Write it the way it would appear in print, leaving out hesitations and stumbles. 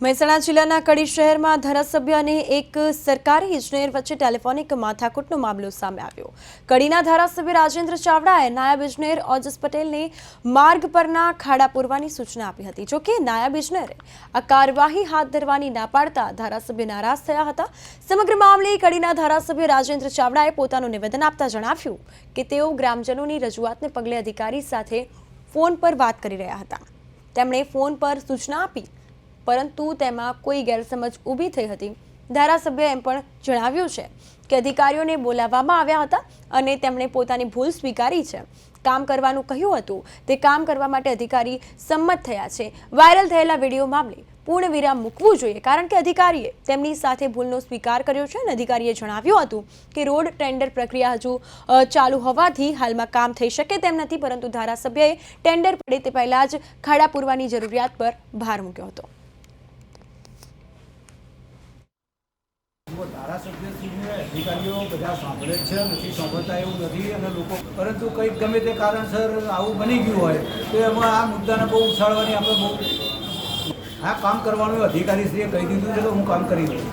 મહેસાણા જિલ્લાના કડી શહેરમાં ધારાસભ્ય અને એક સરકારી ઇજનેર વચ્ચે ટેલિફોનિક માથાકૂટનો મામલો સામે આવ્યો। કડીના ધારાસભ્ય રાજેન્દ્ર ચાવડાએ નાયબ ઇજનેર ઓજસ પટેલને માર્ગ પરના ખાડા પૂરવાની સૂચના આપી હતી। જોકે નાયબ ઇજનેરે આ કાર્યવાહી હાથ ધરવાની ના પાડતા ધારાસભ્ય નારાજ થયા હતા। સમગ્ર મામલે કડીના ધારાસભ્ય રાજેન્દ્ર ચાવડાએ પોતાનું નિવેદન આપતા જણાવ્યું કે તેઓ ગ્રામજનોની રજૂઆતને પગલે અધિકારી સાથે ફોન પર વાત કરી રહ્યા હતા। તેમણે ફોન પર સૂચના આપી પરંતુ તેમાં કોઈ ગેરસમજ ઊભી થઈ હતી। ધારાસભ્યએ એમ પણ જણાવ્યું છે કે અધિકારીઓને બોલાવવામાં આવ્યા હતા અને તેમણે પોતાની ભૂલ સ્વીકારી છે। કામ કરવાનું કહ્યું હતું તે કામ કરવા માટે અધિકારી સંમત થયા છે। વાયરલ થયેલા વિડીયો મામલે પૂર્ણ વિરામ મૂકવું જોઈએ કારણ કે અધિકારીએ તેમની સાથે ભૂલનો સ્વીકાર કર્યો છે અને અધિકારીએ જણાવ્યું હતું કે રોડ ટેન્ડર પ્રક્રિયા હજુ ચાલુ હોવાથી હાલમાં કામ થઈ શકે તેમ નથી, પરંતુ ધારાસભ્યએ ટેન્ડર પડે તે પહેલા જ ખાડા પૂરવાની જરૂરિયાત પર ભાર મૂક્યો હતો। ધારાસભ્યશ્રીને અધિકારીઓ બધા સાંભળે છે, નથી સાંભળતા એવું નથી અને લોકો પરંતુ કંઈક ગમે તે કારણસર આવું બની ગયું હોય તો એમાં આ મુદ્દાને બહુ ઉછાળવાની આપણે બહુ કામ કરવાનું અધિકારીશ્રીએ કહી દીધું છે તો હું કામ કરી દઉં।